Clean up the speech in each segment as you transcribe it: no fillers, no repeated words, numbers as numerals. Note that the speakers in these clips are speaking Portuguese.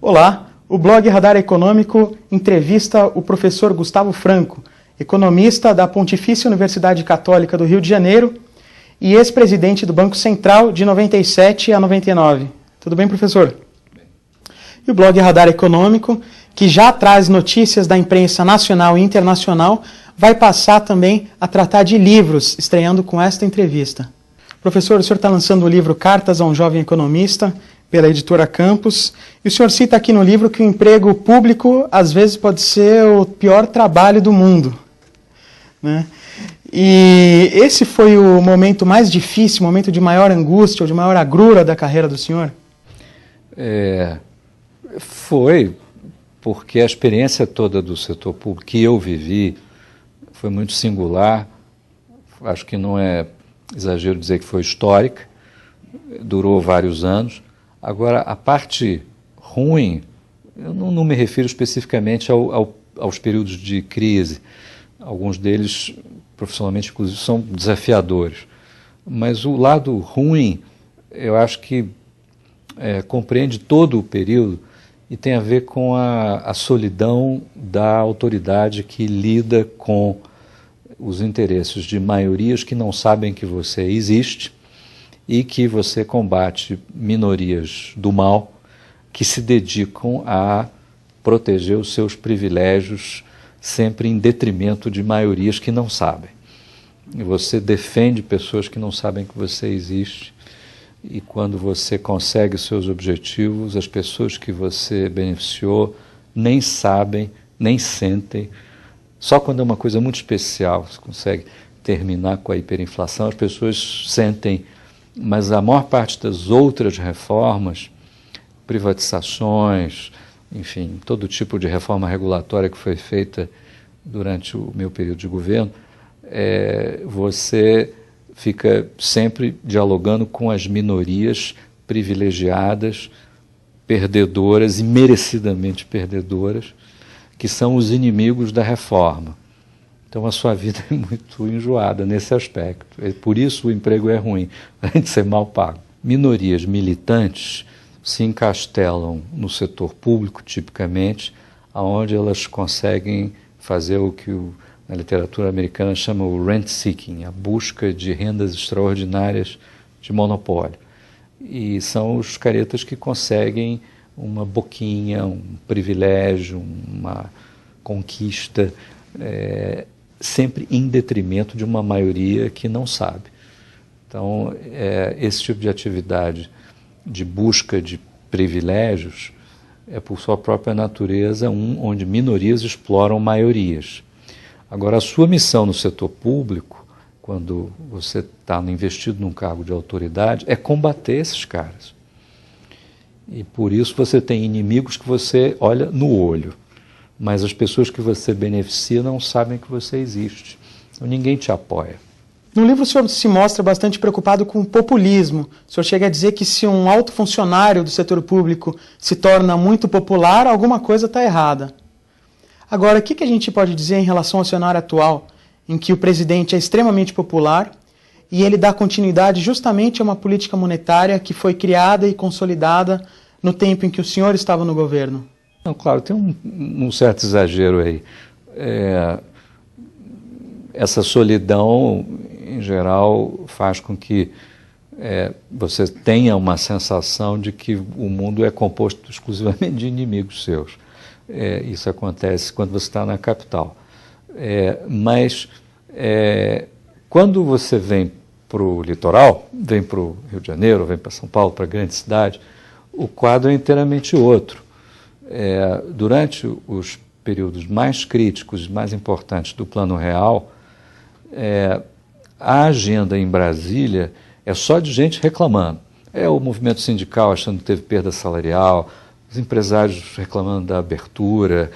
Olá, o blog Radar Econômico entrevista o professor Gustavo Franco, economista da Pontifícia Universidade Católica do Rio de Janeiro e ex-presidente do Banco Central de 97 a 99. Tudo bem, professor? E o blog Radar Econômico, que já traz notícias da imprensa nacional e internacional, vai passar também a tratar de livros, estreando com esta entrevista. Professor, o senhor está lançando o livro Cartas a um Jovem Economista, pela editora Campos, e o senhor cita aqui no livro que o emprego público, às vezes, pode ser o pior trabalho do mundo, né? E esse foi o momento mais difícil, o momento de maior angústia, ou de maior agrura da carreira do senhor? Foi, porque a experiência toda do setor público que eu vivi foi muito singular, acho que não é exagero dizer que foi histórica, durou vários anos. Agora, a parte ruim, eu não me refiro especificamente aos períodos de crise, alguns deles, profissionalmente, inclusive, são desafiadores, mas o lado ruim, eu acho que compreende todo o período e tem a ver com a solidão da autoridade que lida com os interesses de maiorias que não sabem que você existe e que você combate minorias do mal que se dedicam a proteger os seus privilégios sempre em detrimento de maiorias que não sabem. E você defende pessoas que não sabem que você existe e quando você consegue seus objetivos, as pessoas que você beneficiou nem sabem, nem sentem. Só quando é uma coisa muito especial você consegue terminar com a hiperinflação, as pessoas sentem. Mas a maior parte das outras reformas, privatizações, enfim, todo tipo de reforma regulatória que foi feita durante o meu período de governo, você fica sempre dialogando com as minorias privilegiadas, perdedoras e merecidamente perdedoras, que são os inimigos da reforma. Então a sua vida é muito enjoada nesse aspecto. Por isso o emprego é ruim, além de ser mal pago. Minorias militantes se encastelam no setor público, tipicamente, onde elas conseguem fazer o que na literatura americana chama o rent-seeking, a busca de rendas extraordinárias de monopólio. E são os caretas que conseguem uma boquinha, um privilégio, uma conquista, sempre em detrimento de uma maioria que não sabe. Então, esse tipo de atividade de busca de privilégios é, por sua própria natureza, onde minorias exploram maiorias. Agora, a sua missão no setor público, quando você está investido num cargo de autoridade, é combater esses caras. E por isso você tem inimigos que você olha no olho. Mas as pessoas que você beneficia não sabem que você existe. Então, ninguém te apoia. No livro o senhor se mostra bastante preocupado com o populismo. O senhor chega a dizer que se um alto funcionário do setor público se torna muito popular, alguma coisa está errada. Agora, o que a gente pode dizer em relação ao cenário atual, em que o presidente é extremamente popular e ele dá continuidade justamente a uma política monetária que foi criada e consolidada no tempo em que o senhor estava no governo? Não, claro, tem um certo exagero aí. Essa solidão, em geral, faz com que você tenha uma sensação de que o mundo é composto exclusivamente de inimigos seus. Isso acontece quando você está na capital. Mas quando você vem para o litoral, vem para o Rio de Janeiro, vem para São Paulo, para a grande cidade, o quadro é inteiramente outro. Durante os períodos mais críticos, mais importantes do Plano Real, a agenda em Brasília é só de gente reclamando. É o movimento sindical achando que teve perda salarial, os empresários reclamando da abertura,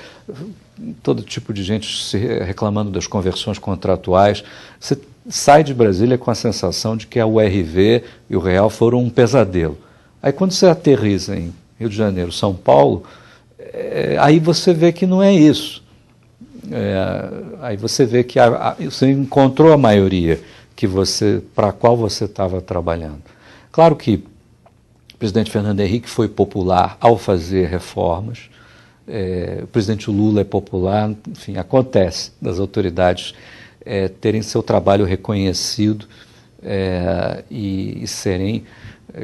todo tipo de gente reclamando das conversões contratuais. Você sai de Brasília com a sensação de que a URV e o Real foram um pesadelo. Aí quando você aterriza em Rio de Janeiro, São Paulo, aí você vê que não é isso. Aí você vê que você encontrou a maioria para a qual você estava trabalhando. Claro que O presidente Fernando Henrique foi popular ao fazer reformas. O presidente Lula é popular. Enfim, acontece das autoridades terem seu trabalho reconhecido e serem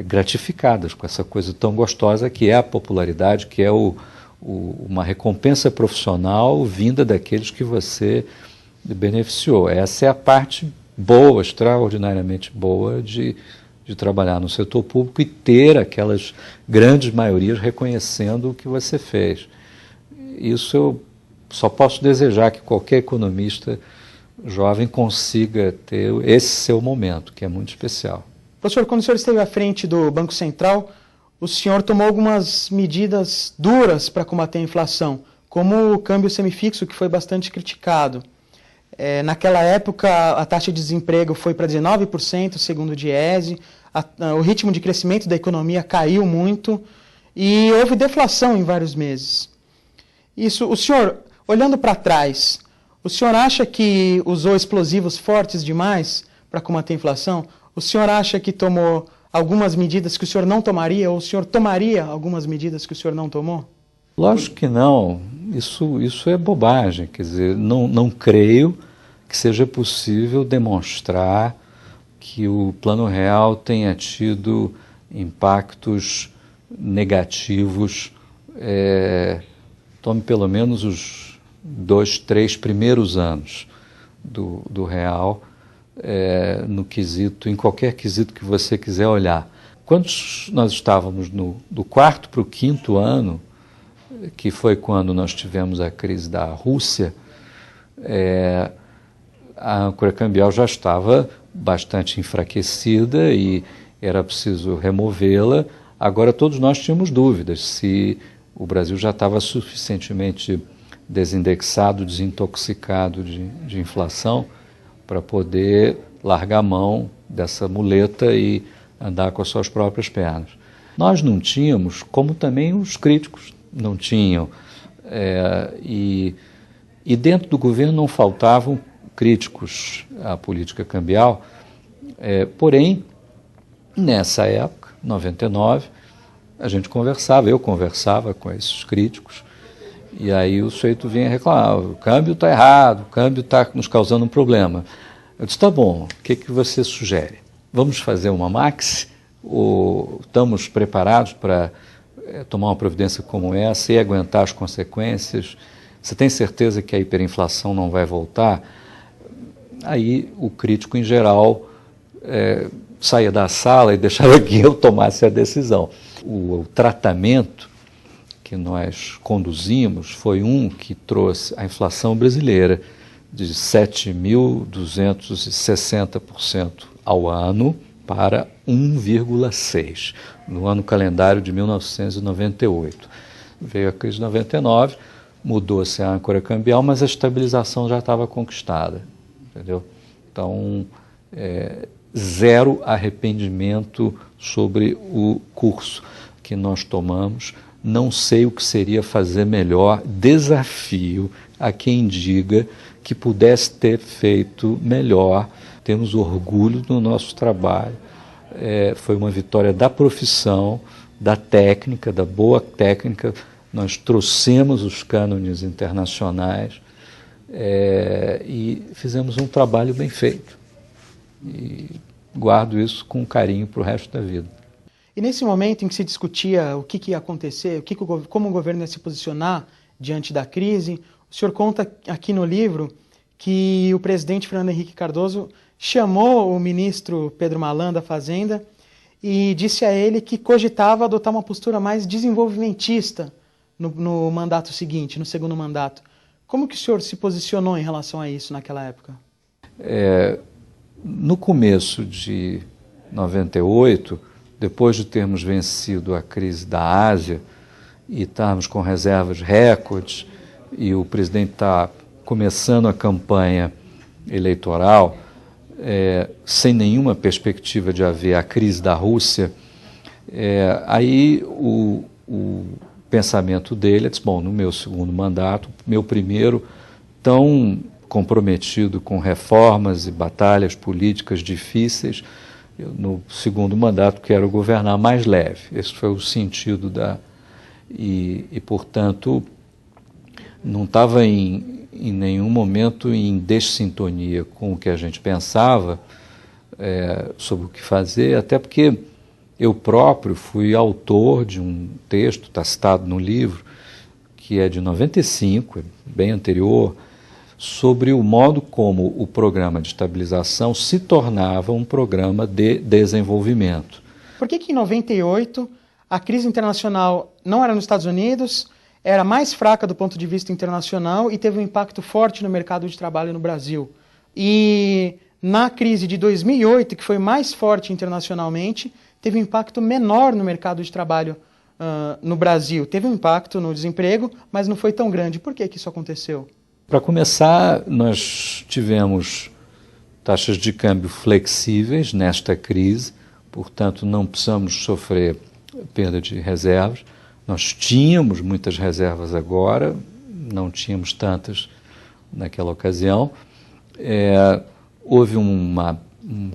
gratificadas com essa coisa tão gostosa que é a popularidade, que é uma recompensa profissional vinda daqueles que você beneficiou. Essa é a parte boa, extraordinariamente boa de trabalhar no setor público e ter aquelas grandes maiorias reconhecendo o que você fez. Isso eu só posso desejar que qualquer economista jovem consiga ter esse seu momento, que é muito especial. Professor, quando o senhor esteve à frente do Banco Central, o senhor tomou algumas medidas duras para combater a inflação, como o câmbio semifixo, que foi bastante criticado. Naquela época, a taxa de desemprego foi para 19%, segundo o Diese, o ritmo de crescimento da economia caiu muito e houve deflação em vários meses. Isso, o senhor, olhando para trás, o senhor acha que usou explosivos fortes demais para combater a inflação? O senhor acha que tomou algumas medidas que o senhor não tomaria, ou o senhor tomaria algumas medidas que o senhor não tomou? Lógico que não. Isso é bobagem. Quer dizer, não creio que seja possível demonstrar que o Plano Real tenha tido impactos negativos. Tome pelo menos os 2, 3 primeiros anos do Real, no quesito, em qualquer quesito que você quiser olhar. Quando nós estávamos do 4º para o 5º ano, que foi quando nós tivemos a crise da Rússia, a âncora cambial já estava bastante enfraquecida e era preciso removê-la. Agora todos nós tínhamos dúvidas se o Brasil já estava suficientemente desindexado, desintoxicado de inflação para poder largar a mão dessa muleta e andar com as suas próprias pernas. Nós não tínhamos, como também os críticos não tinham, e dentro do governo não faltavam críticos à política cambial, porém, nessa época, 99, eu conversava com esses críticos, e aí o sujeito vinha reclamar, o câmbio está errado, o câmbio está nos causando um problema. Eu disse, tá bom, o que você sugere? Vamos fazer uma maxi? Ou estamos preparados para tomar uma providência como essa e aguentar as consequências? Você tem certeza que a hiperinflação não vai voltar? Aí o crítico, em geral, saía da sala e deixava que eu tomasse a decisão. O tratamento que nós conduzimos foi que trouxe a inflação brasileira de 7.260% ao ano para 1,6% no ano calendário de 1998. Veio a crise de 99, mudou-se a âncora cambial, mas a estabilização já estava conquistada, entendeu? Então, zero arrependimento sobre o curso que nós tomamos. Não sei o que seria fazer melhor, desafio a quem diga que pudesse ter feito melhor. Temos orgulho do nosso trabalho. Foi uma vitória da profissão, da técnica, da boa técnica. Nós trouxemos os cânones internacionais e fizemos um trabalho bem feito. E guardo isso com carinho para o resto da vida. E nesse momento em que se discutia o que ia acontecer, como o governo ia se posicionar diante da crise, o senhor conta aqui no livro que o presidente Fernando Henrique Cardoso chamou o ministro Pedro Malan da Fazenda e disse a ele que cogitava adotar uma postura mais desenvolvimentista no mandato seguinte, no segundo mandato. Como que o senhor se posicionou em relação a isso naquela época? No começo de 98, depois de termos vencido a crise da Ásia e estarmos com reservas recordes e o presidente está começando a campanha eleitoral sem nenhuma perspectiva de haver a crise da Rússia, aí o pensamento dele disse, bom, no meu segundo mandato, meu primeiro, tão comprometido com reformas e batalhas políticas difíceis, Eu, no segundo mandato, quero governar mais leve. Esse foi o sentido portanto, não estava em nenhum momento em dessintonia com o que a gente pensava sobre o que fazer, até porque eu próprio fui autor de um texto, está citado no livro, que é de 95, bem anterior, sobre o modo como o programa de estabilização se tornava um programa de desenvolvimento. Por que em 98 a crise internacional não era nos Estados Unidos, era mais fraca do ponto de vista internacional e teve um impacto forte no mercado de trabalho no Brasil? E na crise de 2008, que foi mais forte internacionalmente, teve um impacto menor no mercado de trabalho no Brasil. Teve um impacto no desemprego, mas não foi tão grande. Por que isso aconteceu? Para começar, nós tivemos taxas de câmbio flexíveis nesta crise, portanto não precisamos sofrer perda de reservas. Nós tínhamos muitas reservas agora, não tínhamos tantas naquela ocasião. Houve um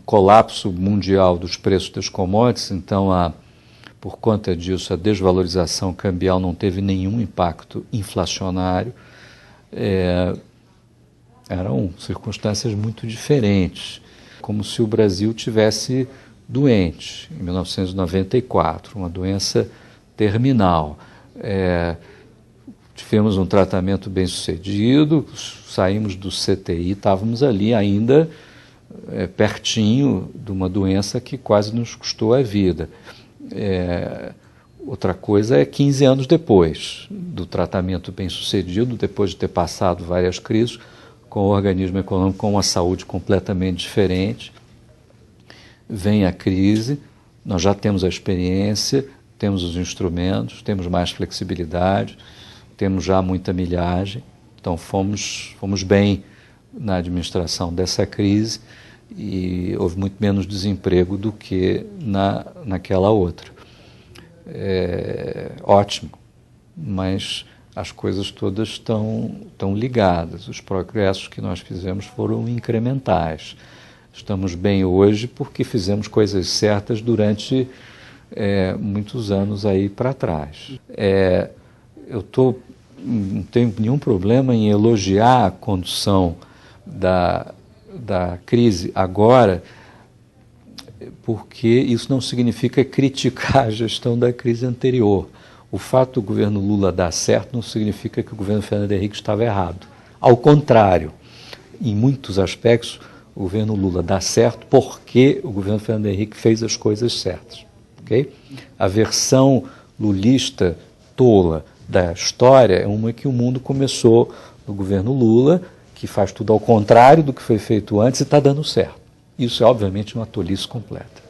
colapso mundial dos preços das commodities, então por conta disso a desvalorização cambial não teve nenhum impacto inflacionário. Eram circunstâncias muito diferentes, como se o Brasil tivesse doente, em 1994, uma doença terminal. Tivemos um tratamento bem sucedido, saímos do CTI, estávamos ali ainda pertinho de uma doença que quase nos custou a vida. Outra coisa é 15 anos depois do tratamento bem sucedido, depois de ter passado várias crises, com o organismo econômico com uma saúde completamente diferente, vem a crise, nós já temos a experiência, temos os instrumentos, temos mais flexibilidade, temos já muita milhagem, então fomos bem na administração dessa crise e houve muito menos desemprego do que naquela outra. Ótimo, mas as coisas todas estão ligadas. Os progressos que nós fizemos foram incrementais. Estamos bem hoje porque fizemos coisas certas durante muitos anos aí para trás. Eu não tenho nenhum problema em elogiar a condução da crise agora, porque isso não significa criticar a gestão da crise anterior. O fato do governo Lula dar certo não significa que o governo Fernando Henrique estava errado. Ao contrário, em muitos aspectos, o governo Lula dá certo porque o governo Fernando Henrique fez as coisas certas. Okay? A versão lulista tola da história é uma que o mundo começou no governo Lula, que faz tudo ao contrário do que foi feito antes e está dando certo. Isso é, obviamente, uma tolice completa.